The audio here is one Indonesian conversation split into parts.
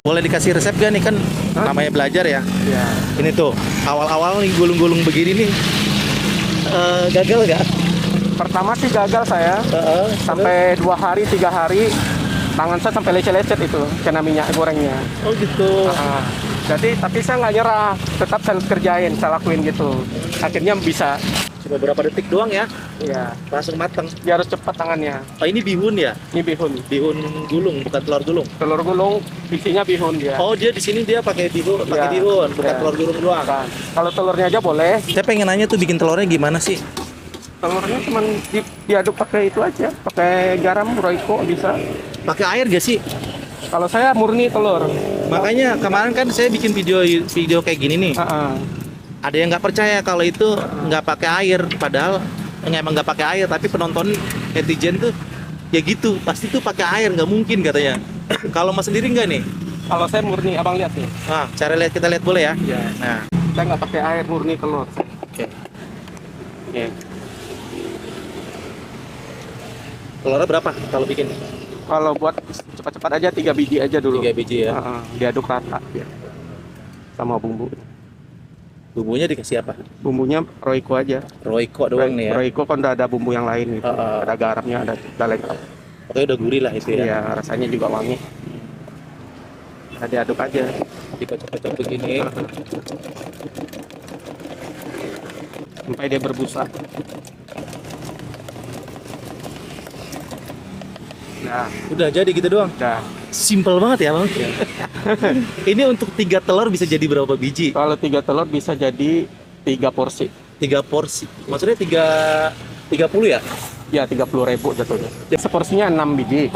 Boleh dikasih resep gak nih, kan namanya belajar ya. Ya. Ini tuh awal-awal nih gulung-gulung begini nih, gagal gak? Pertama sih gagal saya. Sampai 2 hari, 3 hari tangan saya sampai lecet-lecet itu kena minyak gorengnya. Oh gitu. Jadi tapi saya nggak nyerah, tetap saya kerjain, saya lakuin gitu. Akhirnya bisa. Cuma berapa detik doang ya, Iya. langsung matang. Dia harus cepat tangannya. Oh ini bihun ya? Ini bihun. Bihun gulung, bukan telur gulung. Telur gulung isinya bihun dia. Oh dia di sini dia pakai bihun, Iya. bukan Iya. telur gulung doang. Kan. Kalau telurnya aja boleh. Saya pengen nanya tuh bikin telurnya gimana sih? Telurnya cuma diaduk pakai itu aja, pakai garam, Royco bisa. Pakai air gak sih? Kalau saya murni telur. Makanya kemarin kan saya bikin video kayak gini nih. Ada yang nggak percaya kalau itu nggak pakai air, padahal emang nggak pakai air, tapi penonton netizen tuh ya gitu, pasti tuh pakai air, nggak mungkin katanya. Kalau Mas sendiri nggak nih? Kalau saya murni, abang lihat nih. Nah, kita lihat boleh ya? Iya. Nah, Saya nggak pakai air, murni telur. oke. Oke. Telurnya berapa kalau bikin? Kalau buat cepat-cepat aja 3 biji aja dulu. 3 biji ya. Diaduk rata ya. Sama bumbu. Bumbunya dikasih apa? Bumbunya Royco aja. Royco doang nih ya. Royco kan udah ada bumbu yang lain gitu. Ada garamnya, ada lengkap. Oke, udah gurih lah itu ya. Iya, rasanya juga wangi. Nah, diaduk aja. Dikocok-kocok begini. Sampai dia berbusa. Nah, Udah jadi gitu doang. udah. Simple banget ya, Bang. Ini untuk 3 telur bisa jadi berapa biji? Kalau 3 telur bisa jadi 3 porsi. 3 porsi. Maksudnya 30 ya? Ya 30.000 jatuhnya. Seporsinya 6 biji.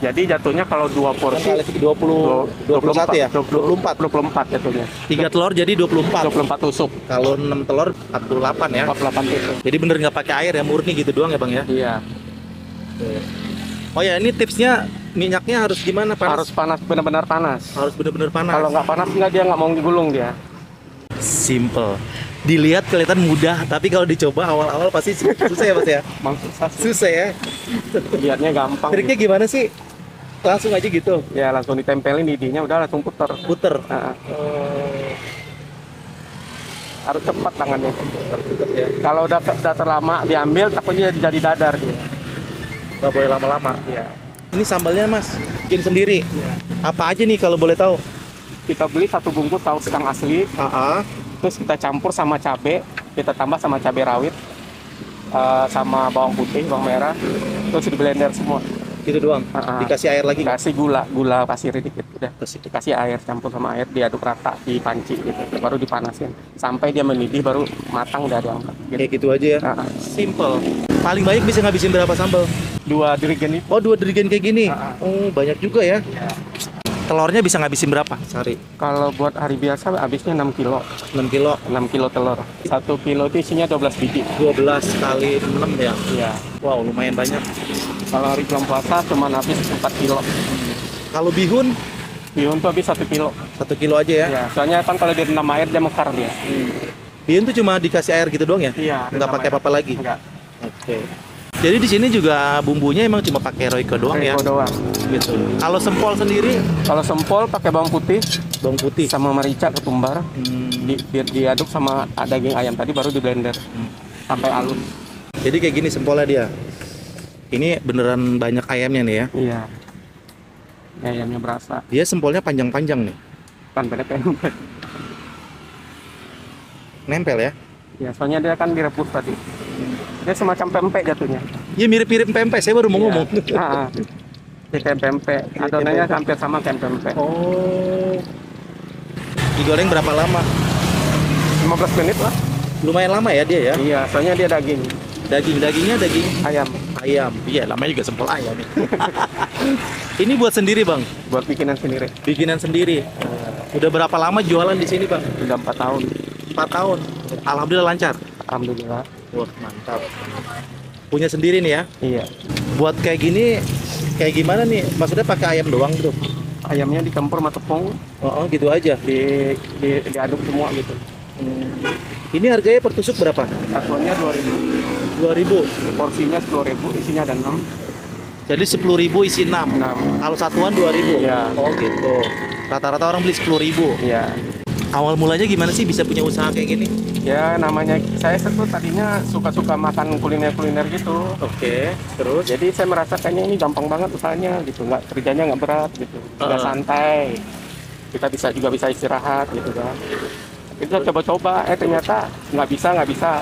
Jadi jatuhnya kalau 2 porsi Kali 20 21 ya? 24 jatuhnya. 3 telur jadi 24. 24 tusuk. Kalau 6 telur 48 ya. 48 tusuk. Jadi bener nggak pakai air ya, murni gitu doang ya, Bang ya? Iya. Oh ya, ini tipsnya minyaknya harus gimana, panas? Harus panas, benar-benar panas. Harus bener-bener panas. Kalau nggak panas dia nggak mau digulung dia. Simple. Dilihat kelihatan mudah, tapi kalau dicoba awal-awal pasti susah ya, Mas ya? Emang susah sih. Susah ya. Lihatnya gampang. Triknya gimana sih? Langsung aja gitu. Ya langsung ditempelin lidinya, udah langsung puter. Puter. Harus cepat tangannya. Ya. Kalau udah terlama diambil, takutnya jadi dadar dia. Nggak boleh lama-lama. Ya. Ini sambalnya, Mas, bikin sendiri. Ya. Apa aja nih kalau boleh tahu? Kita beli 1 bungkus saus kang asli, terus kita campur sama cabai, kita tambah sama cabai rawit, sama bawang putih, bawang merah, terus di blender semua. Gitu doang. Dikasih air lagi. Kasih gula pasir dikit, udah. Dikasih air, campur sama air, diaduk rata di panci gitu, baru dipanasin sampai dia mendidih, baru matang udah diangkat. Gitu. Kayak gitu aja ya. Simple. Paling banyak bisa ngabisin berapa sambal? 2 dirigen itu. Oh, 2 dirigen kayak gini. Oh, banyak juga ya. Ya. Telurnya bisa ngabisin berapa sehari? Kalau buat hari biasa habisnya 6 kilo. 6 kilo. 6 kilo telur. 1 kilo itu isinya 12 biji. 12 kali 6 ya. Iya. Wow, lumayan banyak. Kalau hari bulan puasa cuma habis 4 kilo. Kalau bihun Bihun tuh habis 1 kilo. 1 kilo aja ya. Ya, soalnya kan kalau direndam air dia mekar dia. Bihun tuh cuma dikasih air gitu doang ya? Iya. Nggak pakai apa-apa lagi? Enggak. Oke. Jadi di sini juga bumbunya emang cuma pakai Royco doang ya? Royco doang. Gitu. Kalau sempol sendiri, Kalau sempol pakai bawang putih bawang putih. sama merica ketumbar, diaduk sama daging ayam tadi baru di blender sampai halus. Jadi kayak gini sempolnya dia. Ini beneran banyak ayamnya nih ya. Iya. Ayamnya berasa. Dia sempolnya panjang-panjang nih. Kan pendek-pendek. Nempel ya. Ya, soalnya dia kan direbus tadi. Dia semacam pempek jatuhnya. Ya mirip-mirip pempek, saya baru mau ngomong. Dia kayak pempek. Adonannya hampir sama kayak pempek. Oh. Digoreng berapa lama? 15 menit lah. Lumayan lama ya dia ya. Iya, soalnya dia daging Dagingnya daging ayam. ayam. Iya, namanya juga sempol ayam. Ini buat sendiri, Bang. Buat bikinan sendiri. Bikinan sendiri. Udah berapa lama jualan di sini, Bang? Udah 4 tahun. 4 tahun. Alhamdulillah lancar. Alhamdulillah. Wah, mantap. Punya sendiri nih ya. Iya. Buat kayak gini, kayak gimana nih? Maksudnya pakai ayam doang gitu? Ayamnya dicampur sama tepung, Oh, gitu aja. diaduk semua gitu. Ini harganya per tusuk berapa? Satuannya 2.000. 2.000. Porsinya 10.000, isinya ada 6. Jadi 10.000 isi 6. 6. Kalau satuan 2.000. Iya. Oh, gitu. Rata-rata orang beli 10.000. Iya. Awal mulanya gimana sih bisa punya usaha kayak gini? Ya namanya saya tuh tadinya suka-suka makan kuliner-kuliner gitu. Oke, terus? Jadi saya merasa kayaknya ini gampang banget usahanya gitu, nggak kerjanya nggak berat gitu, nggak santai. Kita juga bisa istirahat gitu kan. Kita coba-coba, ternyata nggak bisa.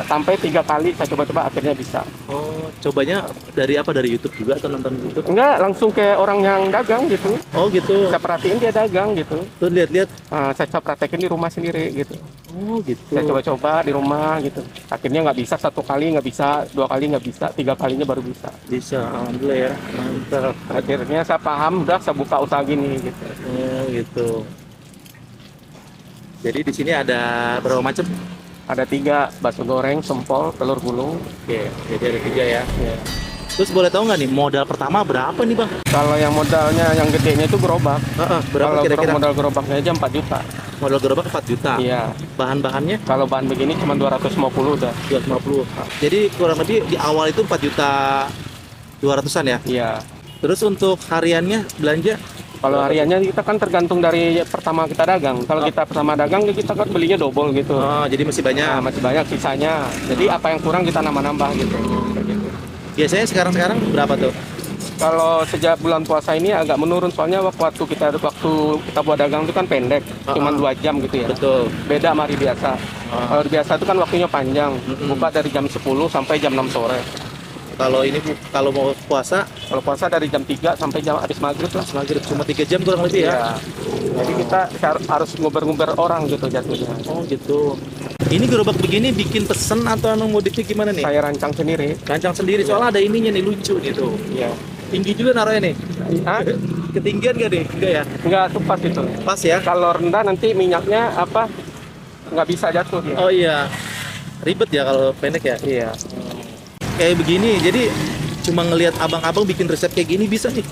Sampai 3 kali saya coba-coba akhirnya bisa. Oh, cobanya dari apa? Dari YouTube juga atau nonton YouTube? Enggak, langsung kayak orang yang dagang gitu. Oh gitu. Saya perhatiin dia dagang gitu. Tuh lihat-lihat. Saya praktekin di rumah sendiri gitu. Oh gitu. Saya coba-coba di rumah gitu. Akhirnya nggak bisa 1 kali, nggak bisa 2 kali, nggak bisa 3 kalinya baru bisa. Bisa, alhamdulillah ya. Mantap. Akhirnya saya paham, udah saya buka usaha gini gitu. Oh gitu. Jadi di sini ada berapa macam? Ada 3, bakso goreng, sempol, telur gulung. Oke, jadi ada 3 ya. Terus boleh tahu nggak nih modal pertama berapa nih bang? Kalau yang modalnya yang gedenya itu gerobak. Berapa Kalau kira-kira? modal gerobaknya aja 4 juta. Modal gerobak 4 juta. Iya. Bahan-bahannya Kalau bahan begini cuma 250 udah. 250. Jadi kurang lebih di awal itu 4 juta 200-an ya. Iya. Terus untuk hariannya belanja? Kalau hariannya kita kan tergantung dari pertama kita dagang. Kalau kita pertama dagang kita kan belinya double gitu. Oh, jadi masih banyak. Nah, masih banyak sisanya. Jadi apa yang kurang kita nambah-nambah gitu. Biasanya sekarang berapa tuh? Kalau sejak bulan puasa ini agak menurun soalnya waktu kita buat dagang itu kan pendek, cuma 2 jam gitu ya. Betul. Beda sama hari biasa. Kalau hari biasa itu kan waktunya panjang, buka dari jam 10 sampai jam 6 sore. Kalau mau puasa, Kalau puasa dari jam 3 sampai jam habis maghrib lah. maghrib cuma 3 jam kurang lebih ya. Iya. Jadi kita harus nguber-nguber orang gitu jatuhnya. Oh gitu. Ini gerobak begini bikin pesen atau modifnya gimana nih? Saya rancang sendiri. Rancang sendiri soalnya ada ininya nih lucu gitu. Iya. Tinggi juga naruhnya nih. Hah? Ketinggian gak nih? Enggak ya? Enggak tuh pas itu. Pas ya? Kalau rendah nanti minyaknya nggak bisa jatuh dia. Oh iya. Ribet ya kalau pendek ya? Iya. Kayak begini, jadi cuma ngelihat abang-abang bikin resep kayak gini bisa nih?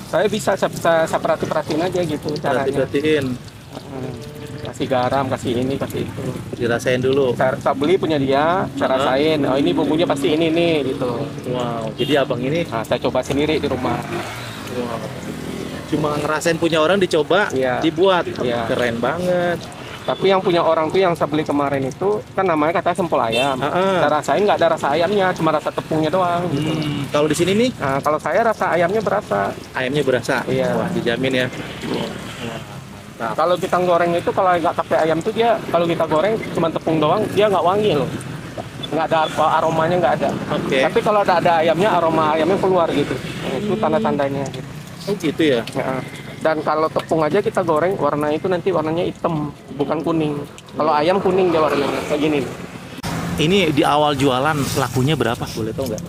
Saya bisa, saya perhatiin aja gitu caranya. Perhatiin. Kasih garam, kasih ini, kasih itu. Dirasain dulu. Saya beli punya dia, saya rasain. Oh ini bumbunya pasti ini nih gitu. Wow, jadi abang ini Saya coba sendiri di rumah. cuma ngerasain punya orang dicoba, Iya. dibuat. Iya. Keren banget. Tapi yang punya orang tuh yang saya beli kemarin itu kan namanya katanya sempol ayam. Saya rasain nggak ada rasa ayamnya, cuma rasa tepungnya doang. Gitu. Kalau di sini nih Nah, kalau saya rasa ayamnya berasa. ayamnya berasa. Iya. Wah, dijamin ya. Nah, kalau kita goreng itu kalau nggak pakai ayam tuh dia kalau kita goreng cuma tepung doang dia nggak wangi loh. Nggak ada aromanya nggak ada. Oke. Tapi kalau ada ayamnya aroma ayamnya keluar gitu. Itu tanda-tandanya. Gitu. Oh gitu ya. Ya. Dan kalau tepung aja kita goreng warna itu nanti warnanya hitam bukan kuning. Kalau ayam kuning dia warnanya kayak gini. Ini di awal jualan lakunya berapa? Boleh tahu nggak?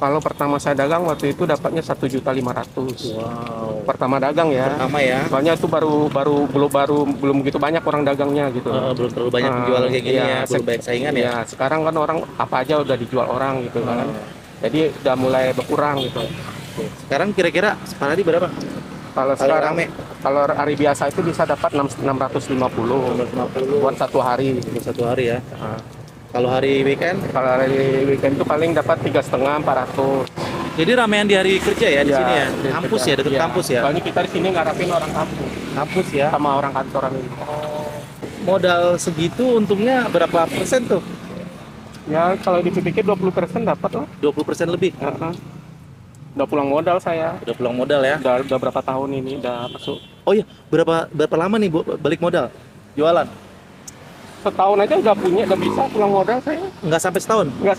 Kalau pertama saya dagang waktu itu dapatnya 1.500.000. Wow. Pertama dagang ya. Pertama ya. Soalnya itu belum begitu banyak orang dagangnya gitu. Belum terlalu banyak penjualan kayak gini iya, ya. Belum banyak saingan ya. Ya, sekarang kan orang apa aja udah dijual orang gitu kan. Jadi udah mulai berkurang gitu. Sekarang kira-kira per hari berapa? Kalau Kalau sekarang rame? kalau hari biasa itu bisa dapat 650 buat 1 hari. Satu hari ya. Kalau hari weekend? Kalau hari weekend itu paling dapat 3,5 400. Jadi ramean di hari kerja ya di sini ya? di Kampus kerja. ya, deket kampus ya? Soalnya kita di sini ngarapin orang kampus Kampus ya? sama orang kantoran ini. Modal segitu untungnya berapa persen tuh? Ya kalau dipikir 20% dapat lah. 20% lebih? Udah pulang modal saya. Udah pulang modal ya? Udah berapa tahun ini udah masuk. Oh iya, berapa lama nih Bu balik modal? Jualan? Setahun aja udah bisa pulang modal saya. Nggak sampai setahun? Nggak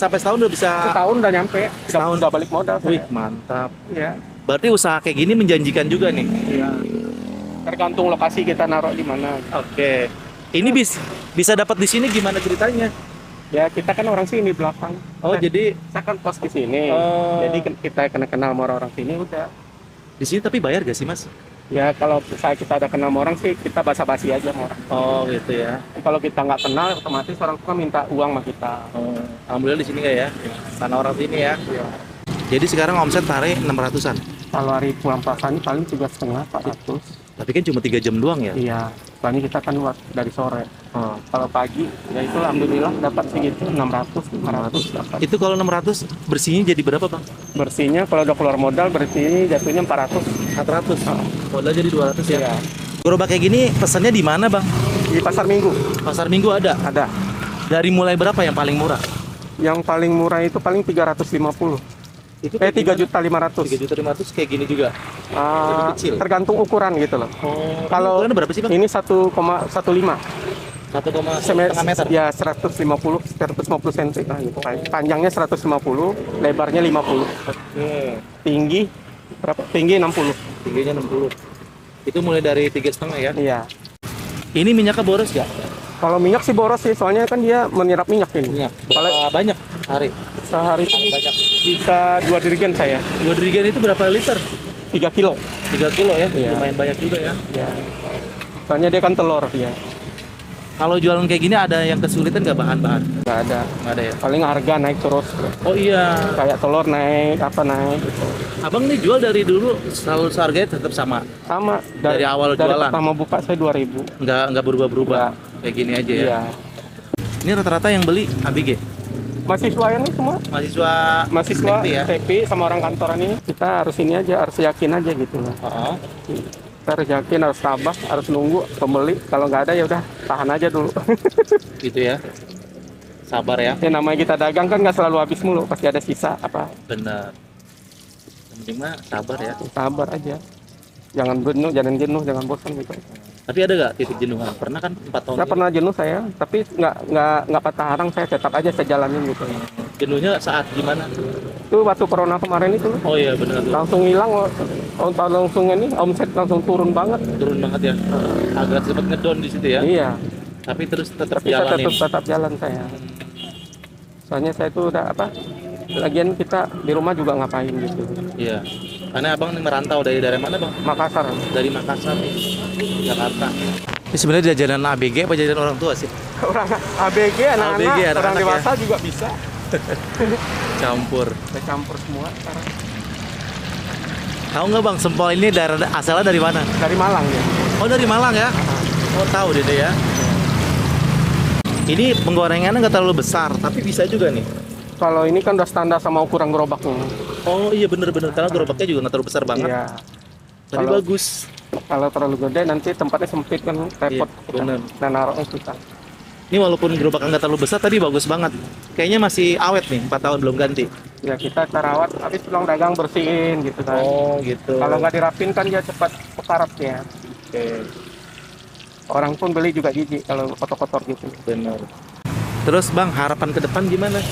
sampai setahun udah bisa? Setahun udah nyampe. Setahun udah balik modal saya. Wih, mantap. Iya. Berarti usaha kayak gini menjanjikan juga nih? Iya. Tergantung lokasi kita naruh di mana. Oke. Ini bisa dapat di sini gimana ceritanya? Ya kita kan orang sini belakang. Oh, jadi kita kan kos di sini. Oh. Jadi kita kenal sama orang sini udah. di sini tapi bayar gak sih Mas? Ya kalau kita ada kenal sama orang sih kita basa-basi aja sama orang. Oh gitu ya. Kalau kita nggak kenal otomatis orang tua minta uang sama kita. Oh, alhamdulillah di sini nggak ya? Karena orang sini ya. Iya. Jadi sekarang omset tarik 600-an. Kalau hari pulang puasa ini paling 3,5 400. Tapi kan cuma 3 jam doang ya? Iya. Soalnya kita kan buat dari sore. Oh. Kalau pagi ya itu alhamdulillah dapat segitu 600 500 dapat. Itu kalau 600 bersihnya jadi berapa Bang? Bersihnya kalau udah keluar modal bersihnya jatuhnya 400. 400. Modal jadi 200 ya? Iya. Gerobak kayak gini pesannya di mana bang? Di pasar Minggu Pasar Minggu ada? ada. Dari mulai berapa yang paling murah? Yang paling murah itu paling 350. Itu 3.500.000. 3.500.000 kayak gini juga. Lebih kecil. Tergantung ukuran gitu loh. Oh, Kalau ukurannya berapa sih bang? ini 1,15 1,5 meter. ya 150 cm nah, gitu. Panjangnya 150, lebarnya 50. Oke. Tinggi berapa? Tinggi 60. Tingginya 60. Itu mulai dari 3,5 ya. Iya. Ini minyaknya boros ya? Kalau minyak sih boros sih, soalnya kan dia menyerap minyak ini. Minyak. Berapa banyak hari? Sehari itu Banyak. bisa 2 dirigen saya, 2 dirigen itu berapa liter? 3 kilo. 3 kilo ya? Iya. Lumayan banyak juga ya. Ya. Soalnya dia kan telur dia. Kalau jualan kayak gini ada yang kesulitan nggak bahan-bahan? Nggak ada. Nggak ada ya? Paling harga naik terus. Oh iya. Kayak telur naik, apa naik. Gitu. Abang nih jual dari dulu selalu harganya tetap sama? Sama. Dari awal dari jualan? pertama buka saya 2.000. Nggak berubah-berubah? Kayak gini aja ya? Iya. Ini rata-rata yang beli ABG? Mahasiswa yang ini semua. Mahasiswa TP ya? TP sama orang kantoran ini. Kita harus ini aja, harus yakin aja gitu loh. Oh. Kita harus yakin, harus tabah, harus nunggu pembeli. Kalau nggak ada ya udah tahan aja dulu. Gitu ya? Sabar ya? Ya namanya kita dagang kan nggak selalu habis mulu, pasti ada sisa apa. Bener. Yang penting mah sabar ya? Sabar aja. Jangan jenuh, jangan bosan gitu. Tapi ada nggak titik jenuhan? Pernah kan 4 tahun Saya ini? pernah jenuh saya, tapi nggak patah arang, saya tetap aja saya jalanin gitu. Jenuhnya saat gimana? Itu waktu corona kemarin itu Oh iya benar tuh. langsung hilang, langsung ini omset langsung turun banget. Turun banget ya. Agak sempat ngedon di situ ya. Iya, Tapi terus tetap tapi saya jalanin. tetap jalan saya. Soalnya saya itu udah apa? Lagian kita di rumah juga ngapain gitu. Iya. Karena abang nih merantau dari daerah mana bang? Makassar. Dari Makassar nih, Jakarta. Ini sebenarnya jajanan ABG apa jajanan orang tua sih? Orang ABG, anak-anak, ABG, orang anak-anak dewasa juga bisa. Campur. Saya campur semua sekarang. Tahu nggak bang, sempol ini daerah asalnya dari mana? Dari Malang ya. Oh dari Malang ya? Oh tahu deh ya. Ini penggorengannya nggak terlalu besar, tapi bisa juga nih. Kalau ini kan udah standar sama ukuran gerobaknya. Oh iya bener-bener, karena gerobaknya juga nggak terlalu besar banget. Iya. Tapi Kalau- bagus. Kalau terlalu gede nanti tempatnya sempit kan repot. Iya, bener. Nah naruhnya susah. Ini walaupun gerobaknya nggak terlalu besar, tadi bagus banget. Kayaknya masih awet nih, 4 tahun belum ganti. Ya kita rawat, habis pulang dagang bersihin gitu kan. Oh gitu. Kalau nggak dirapin kan dia cepat pekarat ya. Oke, Orang pun beli juga jijik kalau kotor-kotor gitu. bener. Terus bang, harapan ke depan gimana?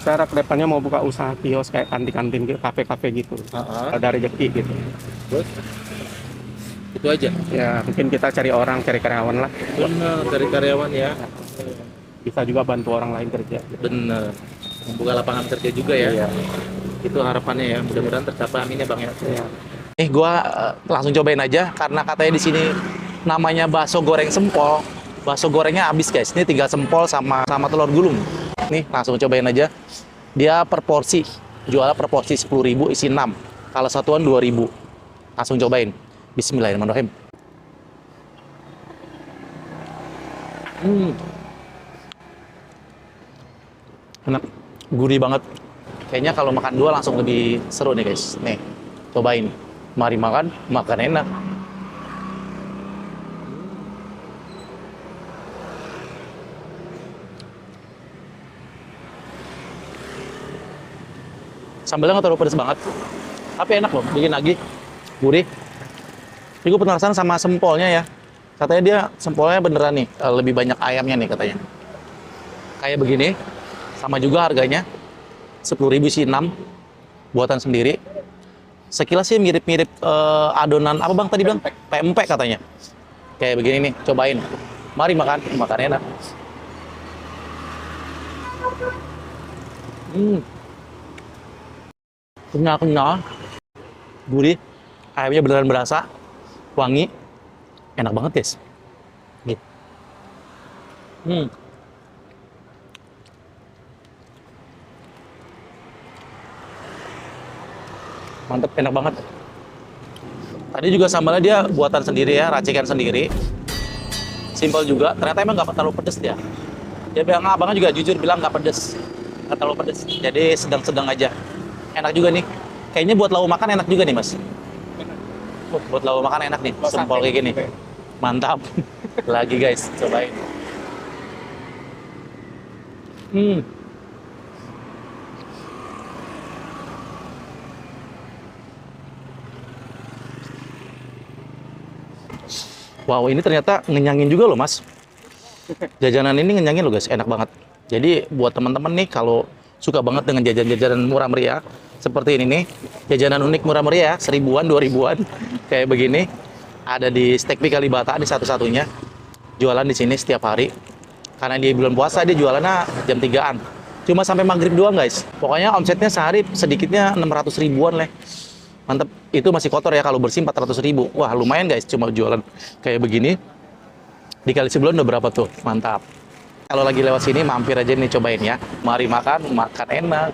Saya harap kedepannya mau buka usaha kios kayak kantin-kantin gitu, kafe-kafe gitu. Kalau ada rezeki gitu. Terus? Itu aja? Ya mungkin kita cari orang, cari karyawan lah. Bener, dari karyawan ya. Bisa juga bantu orang lain kerja. Bener. Membuka lapangan kerja juga ya. Iya. Itu harapannya ya. Mudah-mudahan tercapai, amin ya bang ya. Iya. Gua langsung cobain aja karena katanya di sini namanya bakso goreng sempol. Bakso gorengnya habis guys. Ini tinggal sempol sama telur gulung. Nih langsung cobain aja. Dia per porsi, jualnya per porsi 10.000 isi 6. Kalau satuan 2.000. Langsung cobain. Bismillahirrahmanirrahim. Enak, gurih banget. Kayaknya kalau makan dua langsung lebih seru nih guys. Nih, cobain. Mari makan, makan enak. Sambalnya nggak terlalu pedas banget, tapi enak loh, bikin lagi, gurih. Ini gue penasaran sama sempolnya ya. Katanya dia sempolnya beneran nih, lebih banyak ayamnya nih katanya. Kayak begini, sama juga harganya 10.000 isi 6, buatan sendiri. Sekilas sih mirip-mirip adonan apa bang tadi bilang? Pempek katanya. Kayak begini nih, cobain. Mari makan, makan enak. Kenyal-kenyal, gurih, ayamnya beneran berasa, wangi, enak banget guys. Gitu. Mantep, enak banget. Tadi juga sambalnya dia buatan sendiri ya, racikan sendiri. Simpel juga, ternyata emang nggak terlalu pedes dia. Dia bilang, abangnya juga jujur bilang nggak pedes, nggak terlalu pedes. Jadi sedang-sedang aja. Enak juga nih. Kayaknya buat lauk makan enak juga nih mas. Buat lauk makan enak nih, sempol kayak gini. Mantap. Lagi guys, cobain. Wow, ini ternyata ngenyangin juga loh, Mas. Jajanan ini ngenyangin loh, guys. Enak banget. Jadi, buat teman-teman nih, kalau suka banget dengan jajan-jajanan murah meriah, seperti ini nih, jajanan unik murah meriah, 1000-an, 2000-an, kayak begini, ada di Steak Pie Kalibata, di satu-satunya. Jualan di sini setiap hari. Karena di bulan puasa, dia jualannya jam 3-an. Cuma sampai maghrib doang, guys. Pokoknya omsetnya sehari sedikitnya 600 ribuan lah. Mantep, itu masih kotor ya, kalau bersih 400 ribu. Wah, lumayan guys, cuma jualan kayak begini. Dikali sebulan udah berapa tuh? Mantap. Kalau lagi lewat sini, mampir aja nih, cobain ya. Mari makan, makan enak.